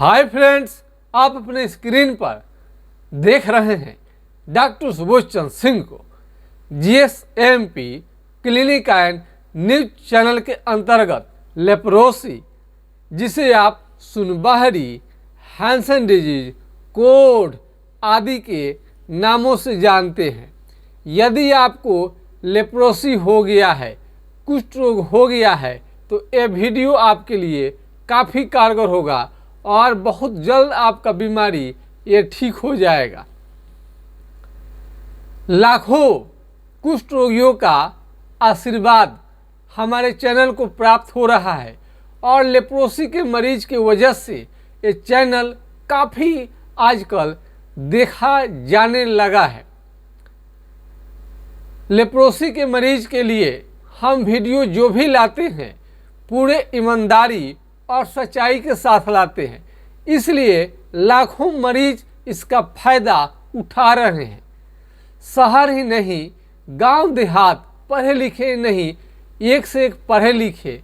Hi friends, आप अपने screen पर देख रहे हैं डॉक्टर सुबोध चंद्र सिंह को GSAMP clinic and news channel के अंतर्गत लेप्रोसी, जिसे आप सुनबहरी, हैंसन डिजीज, कोढ़ आदि के नामों से जानते हैं। यदि आपको लेप्रोसी हो गया है, कुष्ठ रोग हो गया है, तो यह वीडियो आपके लिए काफ़ी कारगर होगा और बहुत जल्द आपका बीमारी ये ठीक हो जाएगा। लाखों कुष्ठ रोगियों का आशीर्वाद हमारे चैनल को प्राप्त हो रहा है और लेप्रोसी के मरीज की वजह से ये चैनल काफ़ी आजकल देखा जाने लगा है। लेप्रोसी के मरीज के लिए हम वीडियो जो भी लाते हैं पूरे ईमानदारी और सच्चाई के साथ लाते हैं, इसलिए लाखों मरीज इसका फायदा उठा रहे हैं। शहर ही नहीं, गांव देहात, पढ़े लिखे नहीं, एक से एक पढ़े लिखे,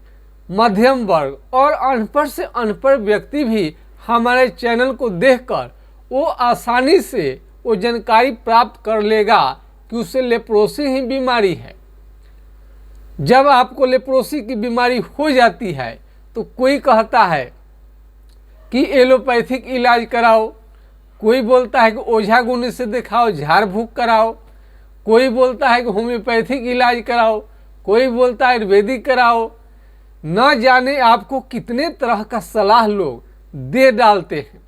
मध्यम वर्ग और अनपढ़ से अनपढ़ व्यक्ति भी हमारे चैनल को देखकर वो आसानी से वो जानकारी प्राप्त कर लेगा कि उसे लेप्रोसी ही बीमारी है। जब आपको लेप्रोसी की बीमारी हो जाती है तो कोई कहता है कि एलोपैथिक इलाज कराओ, कोई बोलता है कि ओझा गुनी से दिखाओ, झाड़ फूक कराओ, कोई बोलता है कि होम्योपैथिक इलाज कराओ, कोई बोलता है आयुर्वेदिक कराओ। न जाने आपको कितने तरह का सलाह लोग दे डालते हैं।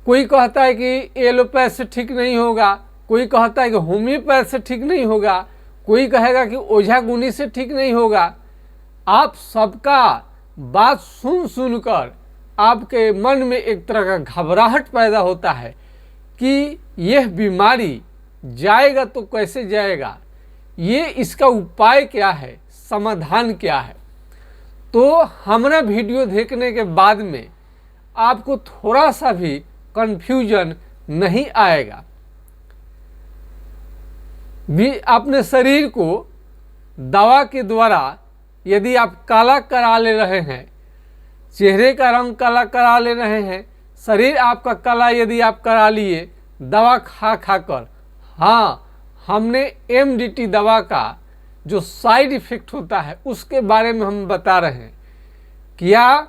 कोई कहता है कि एलोपैथ से ठीक नहीं होगा, कोई कहता है कि होम्योपैथ से ठीक नहीं होगा, कोई कहेगा कि ओझा गुनी से ठीक नहीं होगा। आप सबका बात सुन सुनकर आपके मन में एक तरह का घबराहट पैदा होता है कि यह बीमारी जाएगा तो कैसे जाएगा, ये इसका उपाय क्या है, समाधान क्या है। तो हमारा वीडियो देखने के बाद में आपको थोड़ा सा भी कंफ्यूजन नहीं आएगा। भी अपने शरीर को दवा के द्वारा यदि आप काला करा ले रहे हैं, चेहरे का रंग काला करा ले रहे हैं, शरीर आपका काला यदि आप करा लिए दवा खा कर, हाँ, हमने MDT दवा का जो साइड इफ़ेक्ट होता है उसके बारे में हम बता रहे हैं। क्या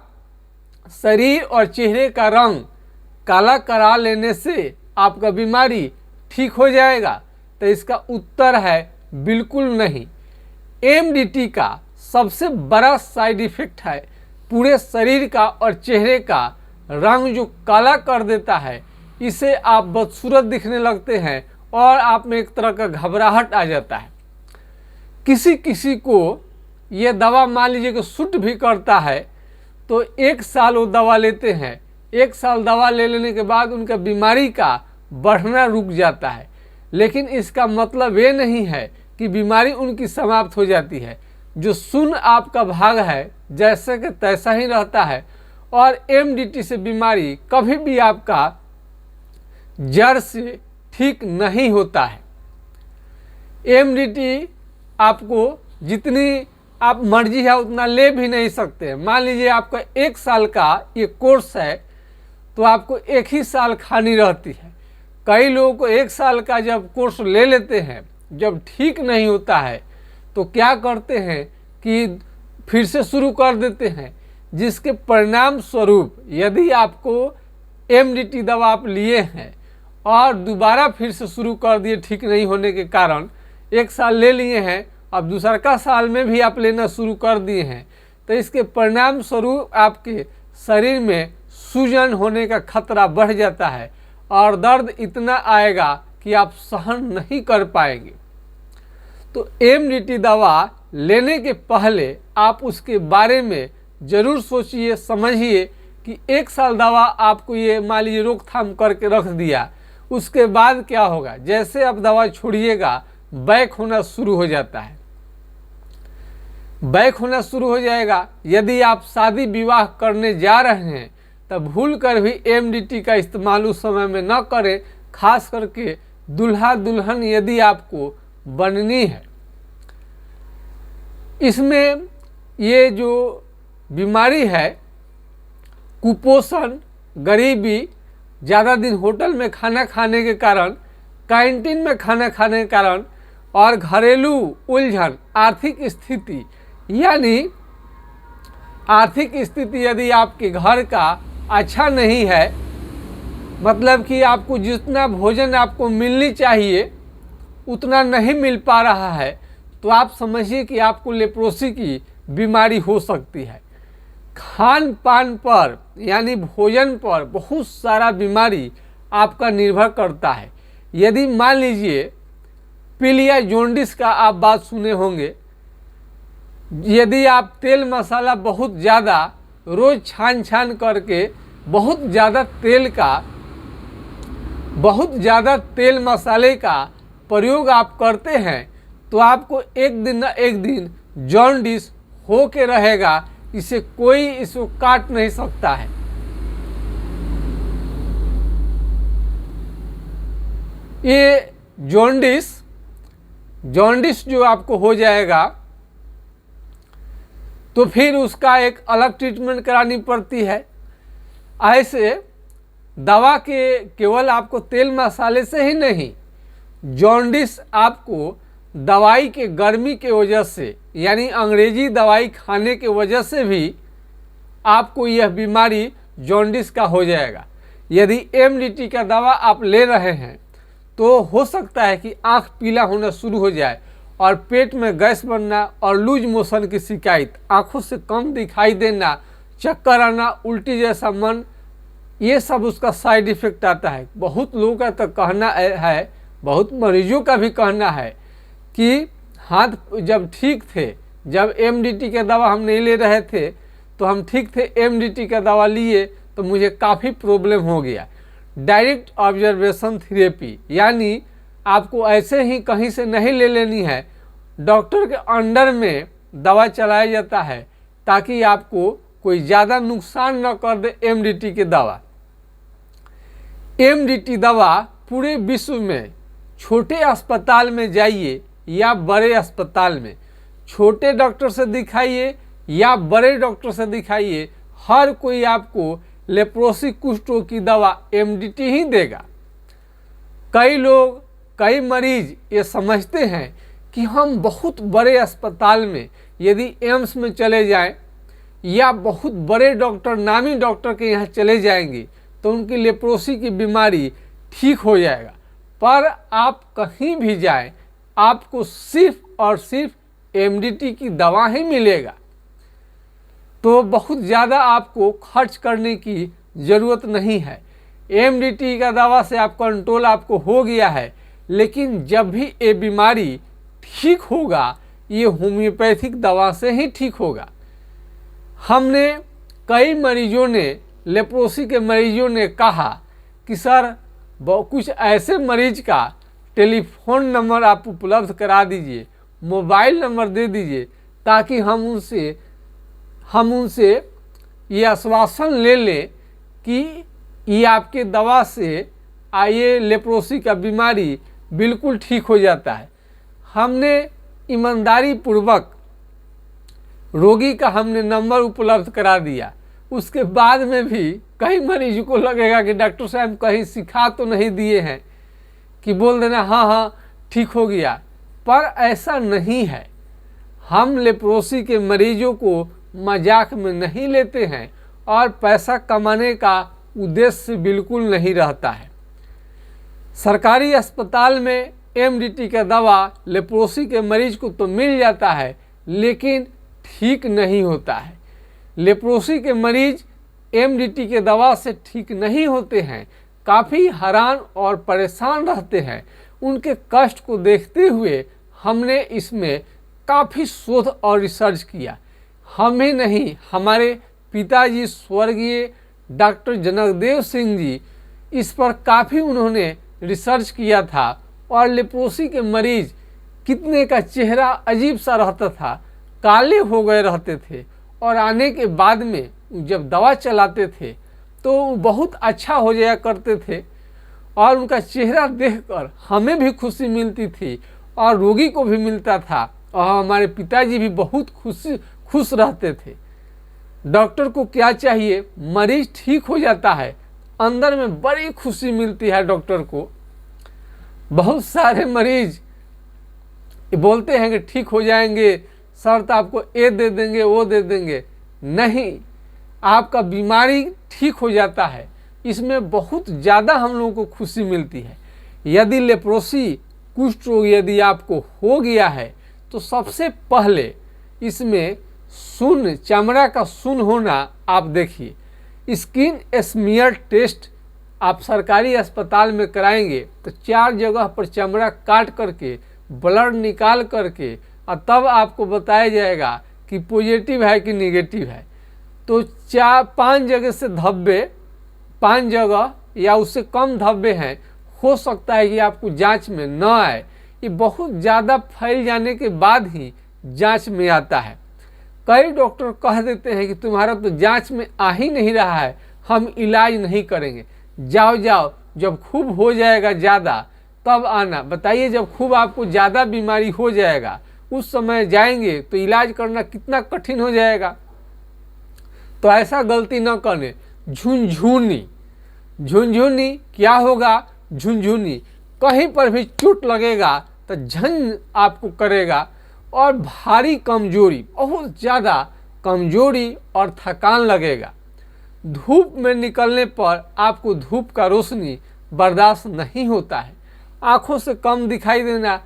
शरीर और चेहरे का रंग काला करा लेने से आपका बीमारी ठीक हो जाएगा? तो इसका उत्तर है बिल्कुल नहीं। MDT का सबसे बड़ा साइड इफ़ेक्ट है पूरे शरीर का और चेहरे का रंग जो काला कर देता है। इसे आप बदसूरत दिखने लगते हैं और आप में एक तरह का घबराहट आ जाता है। किसी किसी को ये दवा मान लीजिए कि सूट भी करता है तो 1 साल वो दवा लेते हैं, 1 साल दवा ले लेने के बाद उनका बीमारी का बढ़ना रुक जाता है। लेकिन इसका मतलब ये नहीं है कि बीमारी उनकी समाप्त हो जाती है। जो सुन आपका भाग है जैसे कि तैसा ही रहता है और MDT से बीमारी कभी भी आपका जड़ से ठीक नहीं होता है। MDT आपको जितनी आप मर्जी है उतना ले भी नहीं सकते। मान लीजिए आपका 1 साल का ये कोर्स है तो आपको 1 ही साल खानी रहती है। कई लोगों को 1 साल का जब कोर्स ले लेते हैं, जब ठीक नहीं होता है तो क्या करते हैं कि फिर से शुरू कर देते हैं, जिसके परिणाम स्वरूप यदि आपको MDT दवा आप लिए हैं और दोबारा फिर से शुरू कर दिए ठीक नहीं होने के कारण, 1 साल ले लिए हैं, अब दूसरा का साल में भी आप लेना शुरू कर दिए हैं, तो इसके परिणाम स्वरूप आपके शरीर में सूजन होने का खतरा बढ़ जाता है और दर्द इतना आएगा कि आप सहन नहीं कर पाएंगे। तो MDT दवा लेने के पहले आप उसके बारे में ज़रूर सोचिए, समझिए कि 1 साल दवा आपको ये मान लीजिए रोकथाम करके रख दिया, उसके बाद क्या होगा। जैसे आप दवा छोड़िएगा बैक होना शुरू हो जाता है, बैक होना शुरू हो जाएगा। यदि आप शादी विवाह करने जा रहे हैं तब भूल कर भी MDT का इस्तेमाल उस समय में न करें, खास करके दूल्हा दुल्हन यदि आपको बननी है। इसमें ये जो बीमारी है कुपोषण गरीबी, ज़्यादा दिन होटल में खाना खाने के कारण, कैंटीन में खाना खाने के कारण और घरेलू उलझन, आर्थिक स्थिति, यानी आर्थिक स्थिति यदि आपके घर का अच्छा नहीं है, मतलब कि आपको जितना भोजन आपको मिलनी चाहिए उतना नहीं मिल पा रहा है, तो आप समझिए कि आपको लेप्रोसी की बीमारी हो सकती है। खान पान पर यानी भोजन पर बहुत सारा बीमारी आपका निर्भर करता है। यदि मान लीजिए पीलिया जॉन्डिस का आप बात सुने होंगे, यदि आप तेल मसाला बहुत ज़्यादा रोज़ छान छान करके बहुत ज़्यादा तेल मसाले का प्रयोग आप करते हैं, तो आपको एक दिन न एक दिन जॉन्डिस हो के रहेगा। इसे कोई इसको काट नहीं सकता है। ये जॉन्डिस जो आपको हो जाएगा तो फिर उसका एक अलग ट्रीटमेंट करानी पड़ती है। ऐसे दवा के केवल आपको तेल मसाले से ही नहीं, जॉन्डिस आपको दवाई के गर्मी के वजह से, यानी अंग्रेजी दवाई खाने के वजह से भी आपको यह बीमारी जॉन्डिस का हो जाएगा। यदि एमडीटी का दवा आप ले रहे हैं तो हो सकता है कि आँख पीला होना शुरू हो जाए और पेट में गैस बनना और लूज मोशन की शिकायत, आँखों से कम दिखाई देना, चक्कर आना, उल्टी जैसा मन, ये सब उसका साइड इफ़ेक्ट आता है। बहुत लोगों का तो कहना है, बहुत मरीजों का भी कहना है कि हाथ जब ठीक थे, जब एमडीटी का दवा हम नहीं ले रहे थे तो हम ठीक थे, एमडीटी का दवा लिए तो मुझे काफ़ी प्रॉब्लम हो गया। डायरेक्ट ऑब्जर्वेशन थेरेपी, यानी आपको ऐसे ही कहीं से नहीं ले लेनी है, डॉक्टर के अंडर में दवा चलाया जाता है ताकि आपको कोई ज़्यादा नुकसान न कर दे एमडीटी की दवा। एमडीटी दवा पूरे विश्व में, छोटे अस्पताल में जाइए या बड़े अस्पताल में, छोटे डॉक्टर से दिखाइए या बड़े डॉक्टर से दिखाइए, हर कोई आपको लेप्रोसी कुष्ठ रोग की दवा एमडीटी ही देगा। कई मरीज ये समझते हैं कि हम बहुत बड़े अस्पताल में यदि एम्स में चले जाएं या बहुत बड़े डॉक्टर, नामी डॉक्टर के यहाँ चले जाएंगे तो उनकी लेप्रोसी की बीमारी ठीक हो जाएगा। पर आप कहीं भी जाएं, आपको सिर्फ और सिर्फ एमडीटी की दवा ही मिलेगा। तो बहुत ज़्यादा आपको खर्च करने की ज़रूरत नहीं है। एमडीटी का दवा से आप कंट्रोल आपको हो गया है, लेकिन जब भी ये बीमारी ठीक होगा ये होम्योपैथिक दवा से ही ठीक होगा। हमने कई मरीजों ने, लेप्रोसी के मरीजों ने कहा कि सर कुछ ऐसे मरीज का टेलीफोन नंबर आप उपलब्ध करा दीजिए, मोबाइल नंबर दे दीजिए ताकि हम उनसे ये आश्वासन ले लें कि ये आपके दवा से ये लेप्रोसी का बीमारी बिल्कुल ठीक हो जाता है। हमने ईमानदारी पूर्वक रोगी का हमने नंबर उपलब्ध करा दिया। उसके बाद में भी कई मरीजों को लगेगा कि डॉक्टर साहब कहीं सिखा तो नहीं दिए हैं कि बोल देना हाँ ठीक हो गया, पर ऐसा नहीं है। हम लेप्रोसी के मरीजों को मजाक में नहीं लेते हैं और पैसा कमाने का उद्देश्य बिल्कुल नहीं रहता है। सरकारी अस्पताल में एमडीटी का दवा लेप्रोसी के मरीज को तो मिल जाता है, लेकिन ठीक नहीं होता है। लेप्रोसी के मरीज एमडीटी के दवा से ठीक नहीं होते हैं, काफ़ी हैरान और परेशान रहते हैं। उनके कष्ट को देखते हुए हमने इसमें काफ़ी शोध और रिसर्च किया। हम ही नहीं, हमारे पिताजी स्वर्गीय डॉक्टर जनकदेव सिंह जी इस पर काफ़ी उन्होंने रिसर्च किया था। और लेप्रोसी के मरीज कितने का चेहरा अजीब सा रहता था, काले हो गए रहते थे, और आने के बाद में जब दवा चलाते थे तो बहुत अच्छा हो जाया करते थे और उनका चेहरा देखकर हमें भी खुशी मिलती थी और रोगी को भी मिलता था और हमारे पिताजी भी बहुत खुश रहते थे। डॉक्टर को क्या चाहिए, मरीज ठीक हो जाता है अंदर में बड़ी खुशी मिलती है डॉक्टर को। बहुत सारे मरीज बोलते हैं कि ठीक हो जाएंगे सर, तो आपको ये दे देंगे वो दे देंगे। नहीं, आपका बीमारी ठीक हो जाता है, इसमें बहुत ज़्यादा हम लोगों को खुशी मिलती है। यदि लेप्रोसी कुष्ठ रोग यदि आपको हो गया है तो सबसे पहले इसमें सुन्न, चमड़ा का सुन्न होना आप देखिए। स्किन स्मीयर टेस्ट आप सरकारी अस्पताल में कराएंगे तो 4 जगह पर चमड़ा काट करके ब्लड निकाल करके और तब आपको बताया जाएगा कि पॉजिटिव है कि नेगेटिव है। तो 4-5 जगह से धब्बे, 5 जगह या उससे कम धब्बे हैं, हो सकता है कि आपको जांच में न आए। ये बहुत ज़्यादा फैल जाने के बाद ही जांच में आता है। कई डॉक्टर कह देते हैं कि तुम्हारा तो जांच में आ ही नहीं रहा है, हम इलाज नहीं करेंगे, जाओ जाओ, जब खूब हो जाएगा ज़्यादा तब आना। बताइए, जब खूब आपको ज़्यादा बीमारी हो जाएगा उस समय जाएंगे तो इलाज करना कितना कठिन हो जाएगा। तो ऐसा गलती न करें। झुनझुनी, झुनझुनी क्या होगा? झुनझुनी कहीं पर भी चोट लगेगा तो झन आपको करेगा और भारी कमजोरी, बहुत ज़्यादा कमजोरी और थकान लगेगा। धूप में निकलने पर आपको धूप का रोशनी बर्दाश्त नहीं होता है। आँखों से कम दिखाई देना,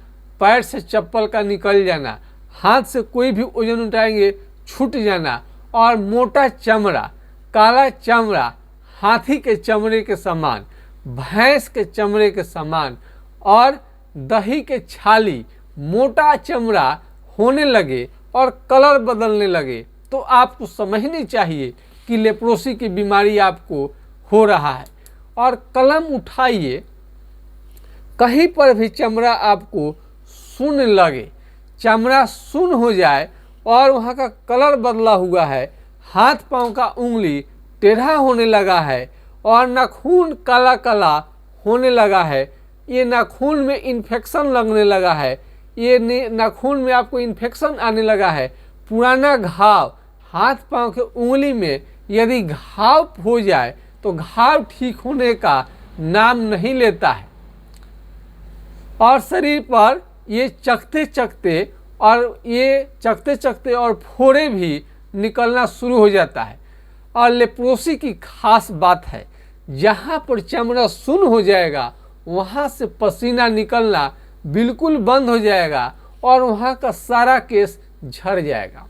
पैर से चप्पल का निकल जाना, हाथ से कोई भी वजन उठाएंगे छूट जाना और मोटा चमड़ा, काला चमड़ा, हाथी के चमड़े के समान, भैंस के चमड़े के समान और दही के छाली, मोटा चमड़ा होने लगे और कलर बदलने लगे तो आपको समझनी चाहिए कि लेप्रोसी की बीमारी आपको हो रहा है। और कलम उठाइए, कहीं पर भी चमड़ा आपको सुन्न लगे, चमड़ा सुन्न हो जाए और वहाँ का कलर बदला हुआ है, हाथ पांव का उंगली टेढ़ा होने लगा है और नाखून काला काला होने लगा है, ये नाखून में इन्फेक्शन लगने लगा है, ये नाखून में आपको इन्फेक्शन आने लगा है, पुराना घाव, हाथ पांव के उंगली में यदि घाव हो जाए तो घाव ठीक होने का नाम नहीं लेता है और शरीर पर ये चकते चकते और फोड़े भी निकलना शुरू हो जाता है। और लेप्रोसी की खास बात है, जहाँ पर चमड़ा सुन्न हो जाएगा वहाँ से पसीना निकलना बिल्कुल बंद हो जाएगा और वहाँ का सारा केस झड़ जाएगा।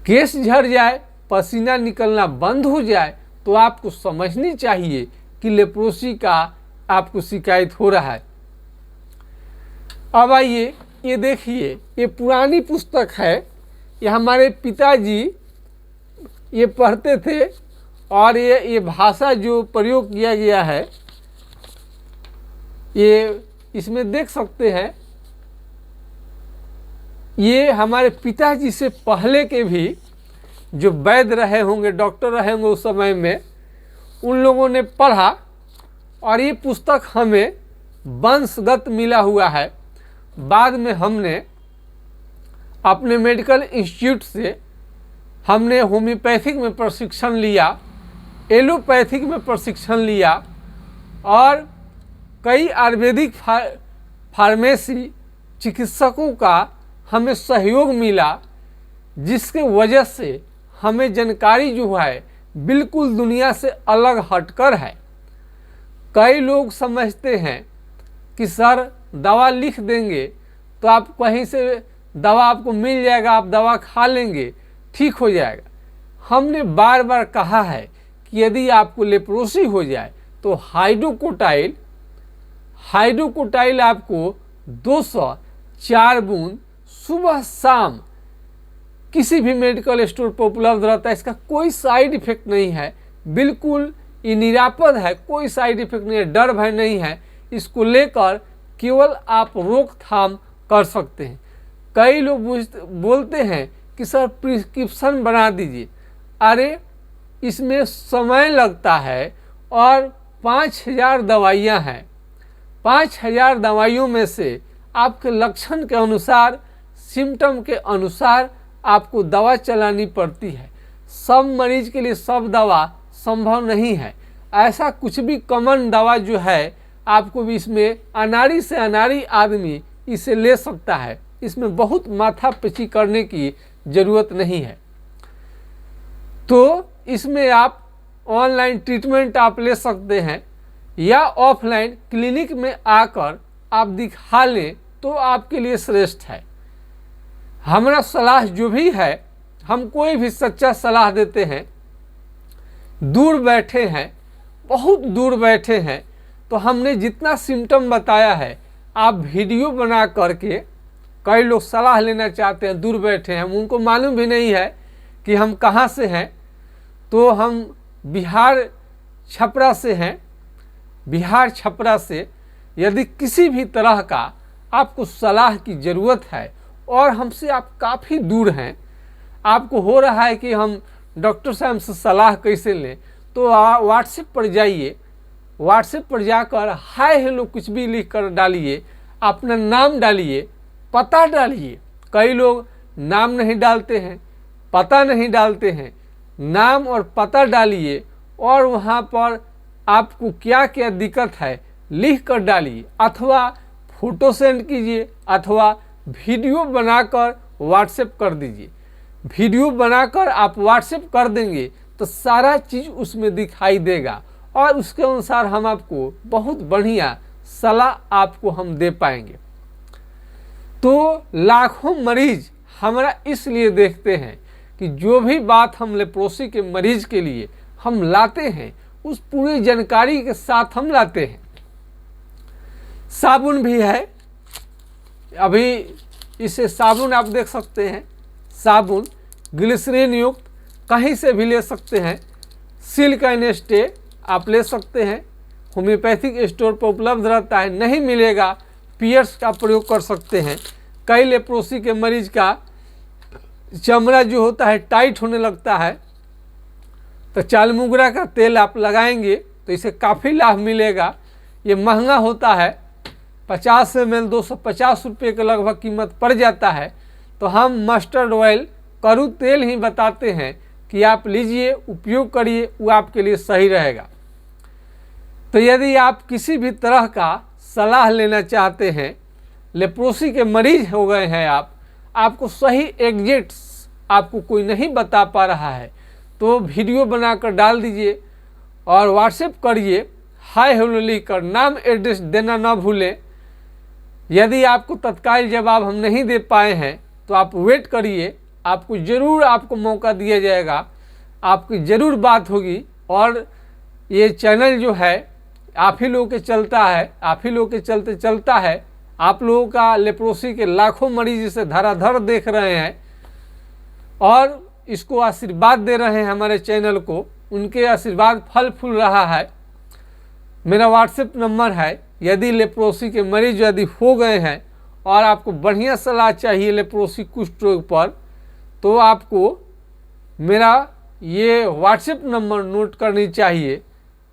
केस झड़ जाए, पसीना निकलना बंद हो जाए तो आपको समझनी चाहिए कि लेप्रोसी का आपको शिकायत हो रहा है। अब आइए, ये देखिए, ये पुरानी पुस्तक है, ये हमारे पिताजी ये पढ़ते थे और ये भाषा जो प्रयोग किया गया है ये इसमें देख सकते हैं। ये हमारे पिताजी से पहले के भी जो वैद्य रहे होंगे, डॉक्टर रहे होंगे उस समय में, उन लोगों ने पढ़ा और ये पुस्तक हमें वंशगत मिला हुआ है। बाद में हमने अपने मेडिकल इंस्टीट्यूट से हमने होम्योपैथिक में प्रशिक्षण लिया, एलोपैथिक में प्रशिक्षण लिया और कई आयुर्वेदिक फार्मेसी चिकित्सकों का हमें सहयोग मिला, जिसके वजह से हमें जानकारी जो है बिल्कुल दुनिया से अलग हटकर है। कई लोग समझते हैं कि सर दवा लिख देंगे तो आप कहीं से दवा आपको मिल जाएगा, आप दवा खा लेंगे ठीक हो जाएगा। हमने बार बार कहा है कि यदि आपको लेप्रोसी हो जाए तो हाइड्रोकोटाइल आपको 204 बूंद सुबह शाम किसी भी मेडिकल स्टोर पर उपलब्ध रहता है। इसका कोई साइड इफेक्ट नहीं है, बिल्कुल ये निरापद है, कोई साइड इफेक्ट नहीं है, डर भय नहीं है। इसको लेकर केवल आप रोकथाम कर सकते हैं। कई लोग बोलते हैं कि सर प्रिस्क्रिप्शन बना दीजिए, अरे इसमें समय लगता है और 5000 दवाइयाँ हैं। 5000 दवाइयों में से आपके लक्षण के अनुसार, सिम्टम के अनुसार आपको दवा चलानी पड़ती है। सब मरीज के लिए सब दवा संभव नहीं है। ऐसा कुछ भी कॉमन दवा जो है आपको भी इसमें अनाड़ी से अनाड़ी आदमी इसे ले सकता है। इसमें बहुत माथा पची करने की ज़रूरत नहीं है। तो इसमें आप ऑनलाइन ट्रीटमेंट आप ले सकते हैं या ऑफलाइन क्लिनिक में आकर आप दिखा लें तो आपके लिए श्रेष्ठ है। हमारा सलाह जो भी है, हम कोई भी सच्चा सलाह देते हैं। दूर बैठे हैं, बहुत दूर बैठे हैं, तो हमने जितना सिम्टम बताया है आप वीडियो बना करके, कई लोग सलाह लेना चाहते हैं, दूर बैठे हैं, उनको मालूम भी नहीं है कि हम कहाँ से हैं। तो हम बिहार छपरा से हैं। बिहार छपरा से यदि किसी भी तरह का आपको सलाह की ज़रूरत है और हमसे आप काफ़ी दूर हैं, आपको हो रहा है कि हम डॉक्टर साहब से सलाह कैसे लें, तो व्हाट्सएप पर जाइए। व्हाट्सएप पर जाकर हाय हेलो कुछ भी लिख कर डालिए, अपना नाम डालिए, पता डालिए। कई लोग नाम नहीं डालते हैं, पता नहीं डालते हैं। नाम और पता डालिए और वहाँ पर आपको क्या क्या दिक्कत है लिख कर डालिए, अथवा फ़ोटो सेंड कीजिए, अथवा वीडियो बनाकर व्हाट्सएप कर दीजिए। वीडियो बनाकर आप व्हाट्सएप कर देंगे तो सारा चीज़ उसमें दिखाई देगा और उसके अनुसार हम आपको बहुत बढ़िया सलाह आपको हम दे पाएंगे। तो लाखों मरीज हमारा इसलिए देखते हैं कि जो भी बात हम लेप्रोसी के मरीज के लिए हम लाते हैं उस पूरी जानकारी के साथ हम लाते हैं। साबुन भी है, अभी इसे साबुन आप देख सकते हैं। साबुन ग्लिसरीन युक्त कहीं से भी ले सकते हैं। सिल्क एंड स्टे आप ले सकते हैं, होम्योपैथिक स्टोर पर उपलब्ध रहता है। नहीं मिलेगा, पियर्स का प्रयोग कर सकते हैं। कई लेप्रोसी के मरीज का चमड़ा जो होता है टाइट होने लगता है, तो चालमुगरा का तेल आप लगाएंगे तो इसे काफ़ी लाभ मिलेगा। ये महंगा होता है, 50 ml 250 रुपये के लगभग कीमत पड़ जाता है। तो हम मस्टर्ड ऑयल, करू तेल ही बताते हैं कि आप लीजिए, उपयोग करिए, वो आपके लिए सही रहेगा। तो यदि आप किसी भी तरह का सलाह लेना चाहते हैं, लेप्रोसी के मरीज हो गए हैं आपको सही एग्जैक्ट्स आपको कोई नहीं बता पा रहा है, तो वीडियो बनाकर डाल दीजिए और व्हाट्सएप करिए। हाय हेलो लिख कर नाम एड्रेस देना ना भूलें। यदि आपको तत्काल जवाब हम नहीं दे पाए हैं तो आप वेट करिए, आपको ज़रूर आपको मौका दिया जाएगा, आपकी ज़रूर बात होगी। और ये चैनल जो है आप ही लोगों के चलता है, आप ही लोगों के चलते चलता है। आप लोगों का लेप्रोसी के लाखों मरीज इसे धराधर देख रहे हैं और इसको आशीर्वाद दे रहे हैं हमारे चैनल को। उनके आशीर्वाद फल फूल रहा है। मेरा व्हाट्सएप नंबर है, यदि लेप्रोसी के मरीज यदि हो गए हैं और आपको बढ़िया सलाह चाहिए लेप्रोसी कुष्ठ रोग पर, तो आपको मेरा ये व्हाट्सएप नंबर नोट करनी चाहिए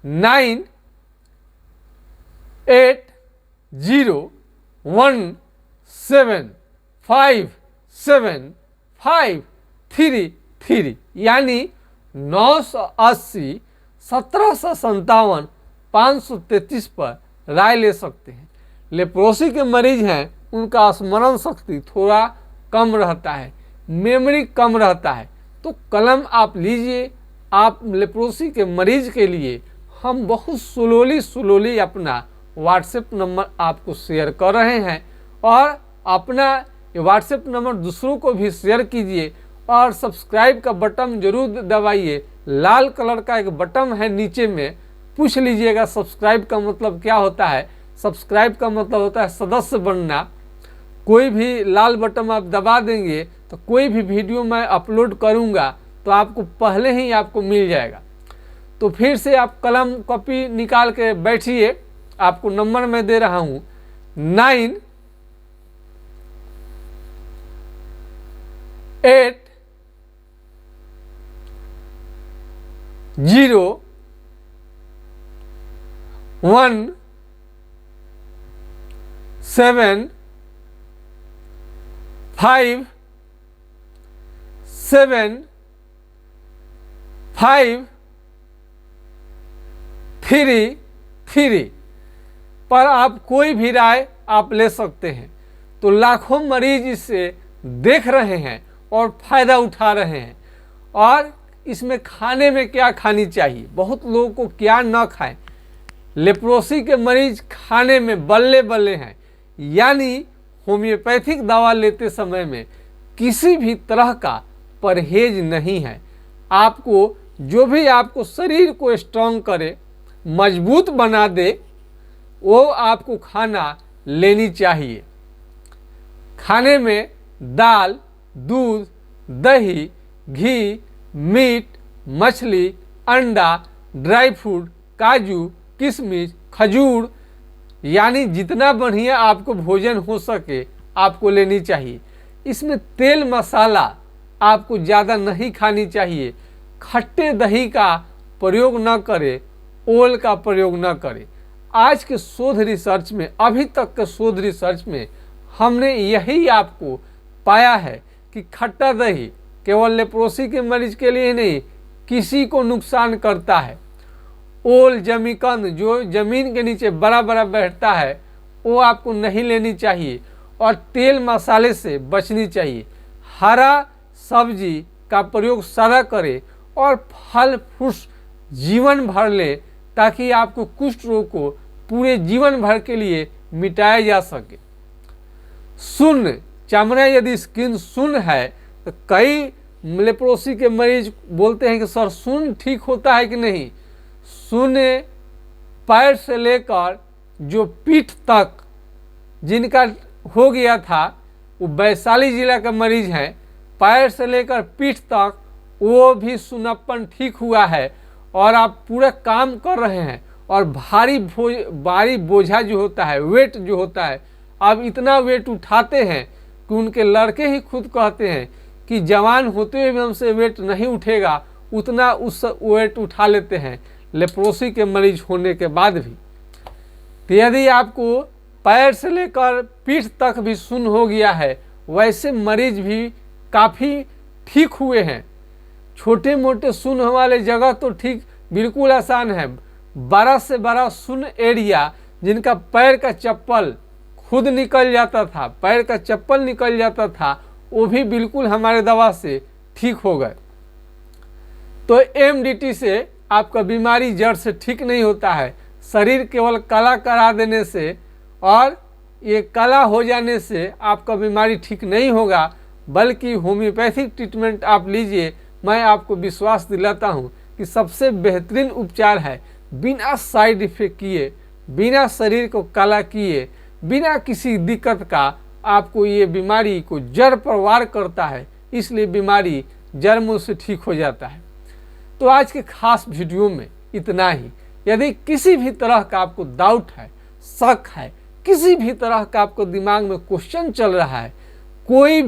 9801757533, यानी 980 1757 533 पर राय ले सकते हैं। लेप्रोसी के मरीज हैं, उनका स्मरण शक्ति थोड़ा कम रहता है, मेमोरी कम रहता है, तो कलम आप लीजिए। आप लेप्रोसी के मरीज के लिए हम बहुत स्लोली अपना व्हाट्सएप नंबर आपको शेयर कर रहे हैं और अपना व्हाट्सएप नंबर दूसरों को भी शेयर कीजिए और सब्सक्राइब का बटन जरूर दबाइए। लाल कलर का एक बटन है नीचे में, पूछ लीजिएगा सब्सक्राइब का मतलब क्या होता है। सब्सक्राइब का मतलब होता है सदस्य बनना। कोई भी लाल बटन आप दबा देंगे तो कोई भी वीडियो मैं अपलोड करूंगा तो आपको पहले ही आपको मिल जाएगा। तो फिर से आप कलम कॉपी निकाल के बैठिए, आपको नंबर मैं दे रहा हूँ 9 8 0 1 7 5 7 5 फ्री पर आप कोई भी राय आप ले सकते हैं। तो लाखों मरीज इसे देख रहे हैं और फायदा उठा रहे हैं। और इसमें खाने में क्या खानी चाहिए, बहुत लोगों को क्या न खाएं। लेप्रोसी के मरीज खाने में बल्ले बल्ले हैं, यानी होम्योपैथिक दवा लेते समय में किसी भी तरह का परहेज नहीं है। आपको जो भी आपको शरीर को स्ट्रांग करे, मजबूत बना दे, वो आपको खाना लेनी चाहिए। खाने में दाल, दूध, दही, घी, मीट, मछली, अंडा, ड्राई फ्रूट, काजू, किशमिश, खजूर, यानी जितना बढ़िया आपको भोजन हो सके आपको लेनी चाहिए। इसमें तेल मसाला आपको ज़्यादा नहीं खानी चाहिए। खट्टे दही का प्रयोग न करें, ओल का प्रयोग न करें। आज के शोध रिसर्च में, अभी तक के शोध रिसर्च में हमने यही आपको पाया है कि खट्टा दही केवल लेप्रोसी के मरीज के लिए नहीं, किसी को नुकसान करता है। ओल, जमीकंद जो जमीन के नीचे बड़ा बड़ा बैठता है, वो आपको नहीं लेनी चाहिए और तेल मसाले से बचनी चाहिए। हरा सब्जी का प्रयोग सदा करें और फल फ्रूट्स जीवन भर लें, ताकि आपको कुष्ठ रोग को पूरे जीवन भर के लिए मिटाया जा सके। सुन्न, चमड़ा यदि स्किन सुन्न है तो कई लेप्रोसी के मरीज बोलते हैं कि सर सुन्न ठीक होता है कि नहीं। सुन्न पैर से लेकर जो पीठ तक जिनका हो गया था, वो वैशाली जिला का मरीज हैं, पैर से लेकर पीठ तक वो भी सुन्नपन ठीक हुआ है और आप पूरा काम कर रहे हैं। और भारी बोझा जो होता है, वेट जो होता है, आप इतना वेट उठाते हैं कि उनके लड़के ही खुद कहते हैं कि जवान होते हुए भी हमसे वेट नहीं उठेगा, उतना उस वेट उठा लेते हैं लेप्रोसी के मरीज होने के बाद भी। तो यदि आपको पैर से लेकर पीठ तक भी सुन्न हो गया है, वैसे मरीज भी काफ़ी ठीक हुए हैं। छोटे मोटे सुन्न वाले जगह तो ठीक बिल्कुल आसान है। बड़ा से बड़ा सुन्न एरिया जिनका पैर का चप्पल खुद निकल जाता था, पैर का चप्पल निकल जाता था, वो भी बिल्कुल हमारे दवा से ठीक हो गए। तो एमडीटी से आपका बीमारी जड़ से ठीक नहीं होता है। शरीर केवल काला करा देने से और ये काला हो जाने से आपका बीमारी ठीक नहीं होगा, बल्कि होम्योपैथिक ट्रीटमेंट आप लीजिए। मैं आपको विश्वास दिलाता हूँ कि सबसे बेहतरीन उपचार है। बिना साइड इफेक्ट किए, बिना शरीर को काला किए, बिना किसी दिक्कत का आपको ये बीमारी को जड़ पर वार करता है, इसलिए बीमारी जड़ मूल से ठीक हो जाता है। तो आज के खास वीडियो में इतना ही। यदि किसी भी तरह का आपको डाउट है, शक है, किसी भी तरह का आपको दिमाग में क्वेश्चन चल रहा है, कोई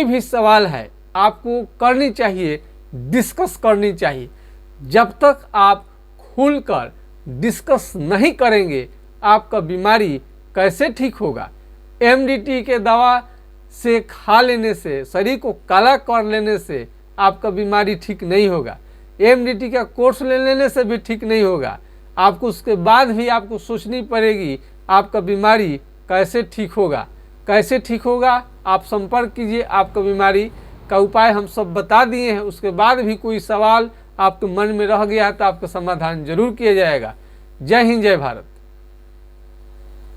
भी सवाल है, आपको करनी चाहिए, डिस्कस करनी चाहिए। जब तक आप खुलकर डिस्कस नहीं करेंगे, आपका बीमारी कैसे ठीक होगा। एमडीटी के दवा से खा लेने से, शरीर को काला कर लेने से आपका बीमारी ठीक नहीं होगा। एमडीटी का कोर्स ले लेने से भी ठीक नहीं होगा। आपको उसके बाद भी आपको सोचनी पड़ेगी आपका बीमारी कैसे ठीक होगा। कैसे ठीक होगा, आप संपर्क कीजिए। आपका बीमारी का उपाय हम सब बता दिए हैं। उसके बाद भी कोई सवाल आपके मन में रह गया है तो आपका समाधान जरूर किया जाएगा। जय हिंद, जय भारत।